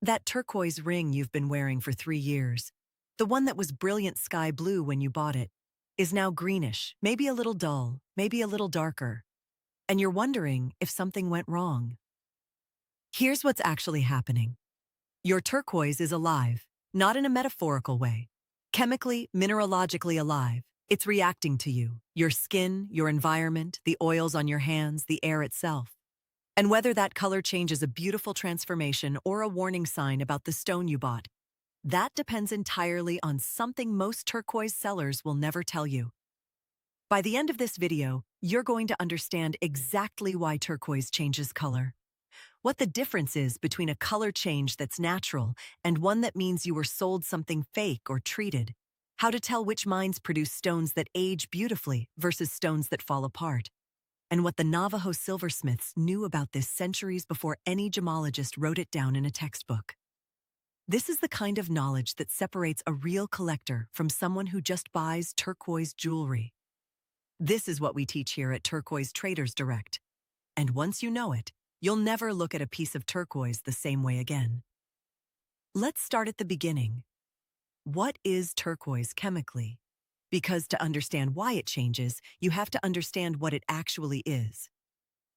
That turquoise ring you've been wearing for 3 years, the one that was brilliant sky blue when you bought it, is now greenish, maybe a little dull, maybe a little darker, and you're wondering if something went wrong. Here's what's actually happening. Your turquoise is alive, not in a metaphorical way. Chemically, mineralogically alive. It's reacting to you, your skin, your environment, the oils on your hands, the air itself. And whether that color change is a beautiful transformation or a warning sign about the stone you bought, that depends entirely on something most turquoise sellers will never tell you. By the end of this video, you're going to understand exactly why turquoise changes color, what the difference is between a color change that's natural and one that means you were sold something fake or treated, how to tell which mines produce stones that age beautifully versus stones that fall apart, and what the Navajo silversmiths knew about this centuries before any gemologist wrote it down in a textbook. This is the kind of knowledge that separates a real collector from someone who just buys turquoise jewelry. This is what we teach here at Turquoise Traders Direct. And once you know it, you'll never look at a piece of turquoise the same way again. Let's start at the beginning. What is turquoise chemically? Because to understand why it changes, you have to understand what it actually is.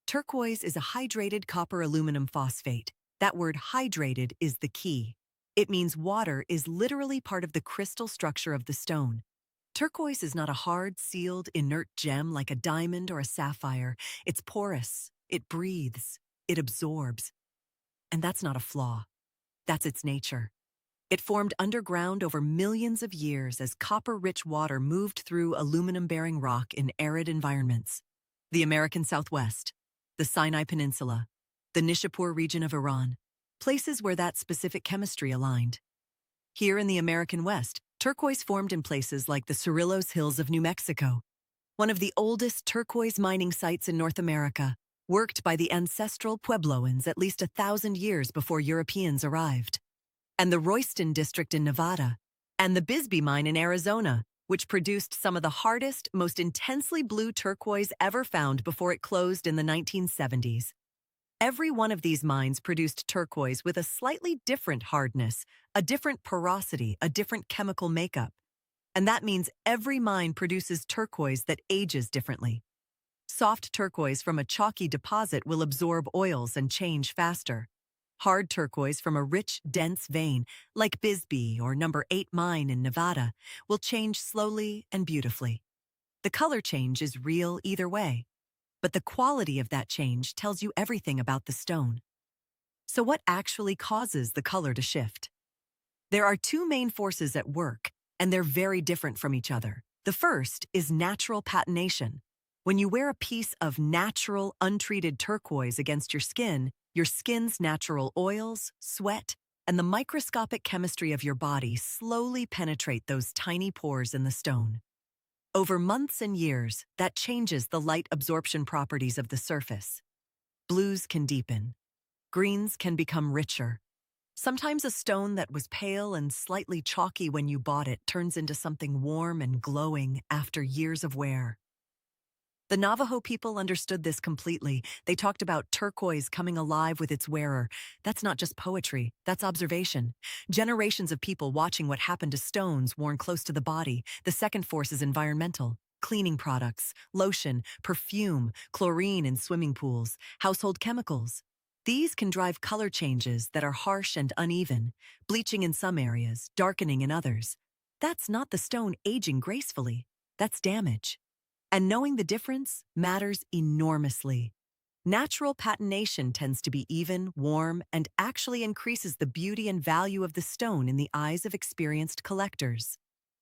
Turquoise is a hydrated copper aluminum phosphate. That word hydrated is the key. It means water is literally part of the crystal structure of the stone. Turquoise is not a hard, sealed, inert gem like a diamond or a sapphire. It's porous, it breathes, it absorbs. And that's not a flaw. That's its nature. It formed underground over millions of years as copper-rich water moved through aluminum-bearing rock in arid environments. The American Southwest, the Sinai Peninsula, the Nishapur region of Iran, places where that specific chemistry aligned. Here in the American West, turquoise formed in places like the Cerrillos Hills of New Mexico, one of the oldest turquoise mining sites in North America, worked by the ancestral Puebloans at least 1,000 years before Europeans arrived. And the Royston district in Nevada, and the Bisbee mine in Arizona, which produced some of the hardest, most intensely blue turquoise ever found before it closed in the 1970s. Every one of these mines produced turquoise with a slightly different hardness, a different porosity, a different chemical makeup. And that means every mine produces turquoise that ages differently. Soft turquoise from a chalky deposit will absorb oils and change faster. Hard turquoise from a rich, dense vein, like Bisbee or Number 8 mine in Nevada, will change slowly and beautifully. The color change is real either way, but the quality of that change tells you everything about the stone. So what actually causes the color to shift? There are two main forces at work, and they're very different from each other. The first is natural patination. When you wear a piece of natural, untreated turquoise against your skin's natural oils, sweat, and the microscopic chemistry of your body slowly penetrate those tiny pores in the stone. Over months and years, that changes the light absorption properties of the surface. Blues can deepen. Greens can become richer. Sometimes a stone that was pale and slightly chalky when you bought it turns into something warm and glowing after years of wear. The Navajo people understood this completely. They talked about turquoise coming alive with its wearer. That's not just poetry, that's observation. Generations of people watching what happened to stones worn close to the body. The second force is environmental. Cleaning products, lotion, perfume, chlorine in swimming pools, household chemicals. These can drive color changes that are harsh and uneven, bleaching in some areas, darkening in others. That's not the stone aging gracefully. That's damage. And knowing the difference matters enormously. Natural patination tends to be even, warm, and actually increases the beauty and value of the stone in the eyes of experienced collectors.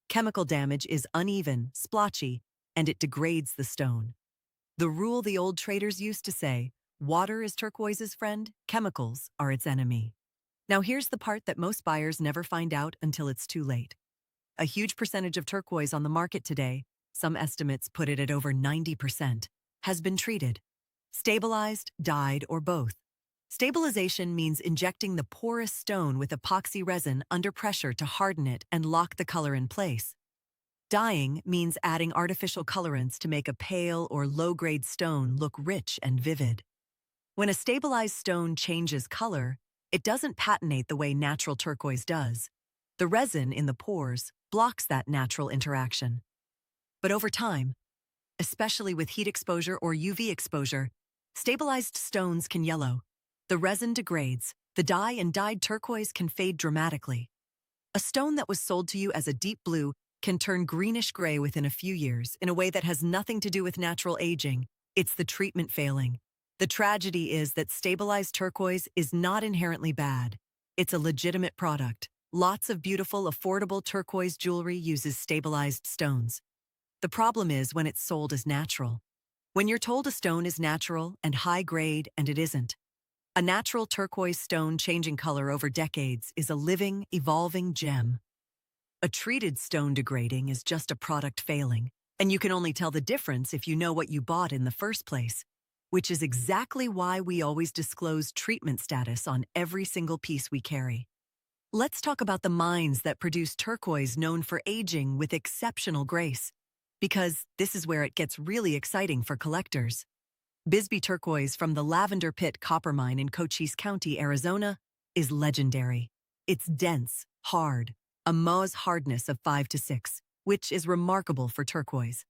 Chemical damage is uneven, splotchy, and it degrades the stone. The rule the old traders used to say, water is turquoise's friend, chemicals are its enemy. Now here's the part that most buyers never find out until it's too late. A huge percentage of turquoise on the market today, some estimates put it at over 90%, has been treated, stabilized, dyed, or both. Stabilization means injecting the porous stone with epoxy resin under pressure to harden it and lock the color in place. Dyeing means adding artificial colorants to make a pale or low-grade stone look rich and vivid. When a stabilized stone changes color, It doesn't patinate the way natural turquoise does. The resin in the pores blocks that natural interaction. But over time, especially with heat exposure or UV exposure, stabilized stones can yellow. The resin degrades. The dye in dyed turquoise can fade dramatically. A stone that was sold to you as a deep blue can turn greenish-gray within a few years in a way that has nothing to do with natural aging. It's the treatment failing. The tragedy is that stabilized turquoise is not inherently bad. It's a legitimate product. Lots of beautiful, affordable turquoise jewelry uses stabilized stones. The problem is when it's sold as natural. When you're told a stone is natural and high grade and it isn't. A natural turquoise stone changing color over decades is a living, evolving gem. A treated stone degrading is just a product failing, and you can only tell the difference if you know what you bought in the first place, which is exactly why we always disclose treatment status on every single piece we carry. Let's talk about the mines that produce turquoise known for aging with exceptional grace, because this is where it gets really exciting for collectors. Bisbee turquoise from the Lavender Pit copper mine in Cochise County, Arizona, is legendary. It's dense, hard, a Mohs hardness of 5 to 6, which is remarkable for turquoise.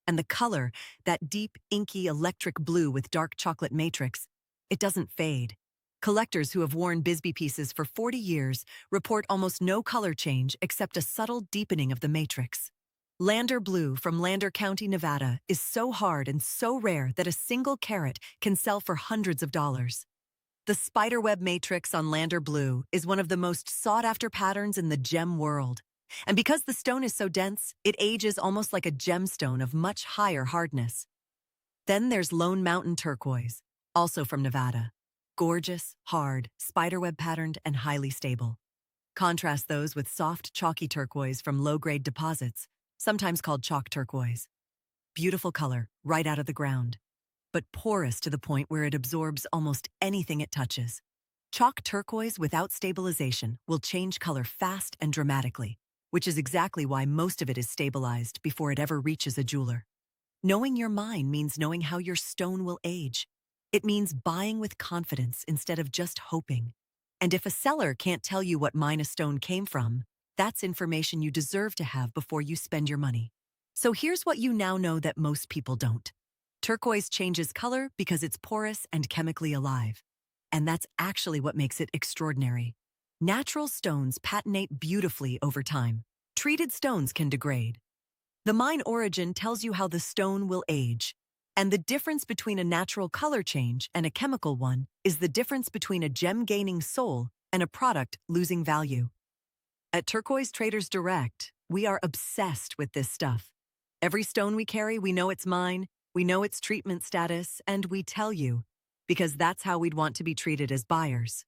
And the color, that deep, inky electric blue with dark chocolate matrix, it doesn't fade. Collectors who have worn Bisbee pieces for 40 years report almost no color change except a subtle deepening of the matrix. Lander Blue from Lander County, Nevada is so hard and so rare that a single carat can sell for hundreds of dollars. The spiderweb matrix on Lander Blue is one of the most sought-after patterns in the gem world. And because the stone is so dense, it ages almost like a gemstone of much higher hardness. Then there's Lone Mountain Turquoise, also from Nevada. Gorgeous, hard, spiderweb patterned, and highly stable. Contrast those with soft, chalky turquoise from low-grade deposits, sometimes called chalk turquoise. Beautiful color, right out of the ground, but porous to the point where it absorbs almost anything it touches. Chalk turquoise without stabilization will change color fast and dramatically, which is exactly why most of it is stabilized before it ever reaches a jeweler. Knowing your mine means knowing how your stone will age. It means buying with confidence instead of just hoping. And if a seller can't tell you what mine a stone came from, that's information you deserve to have before you spend your money. So here's what you now know that most people don't. Turquoise changes color because it's porous and chemically alive. And that's actually what makes it extraordinary. Natural stones patinate beautifully over time. Treated stones can degrade. The mine origin tells you how the stone will age. And the difference between a natural color change and a chemical one is the difference between a gem gaining soul and a product losing value. At Turquoise Traders Direct, we are obsessed with this stuff. Every stone we carry, we know it's mine, we know its treatment status, and we tell you, because that's how we'd want to be treated as buyers.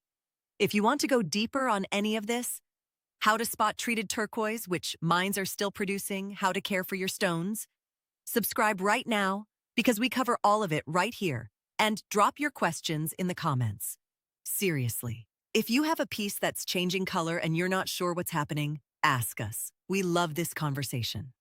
If you want to go deeper on any of this, how to spot treated turquoise, which mines are still producing, how to care for your stones, subscribe right now, because we cover all of it right here, and drop your questions in the comments. Seriously. If you have a piece that's changing color and you're not sure what's happening, ask us. We love this conversation.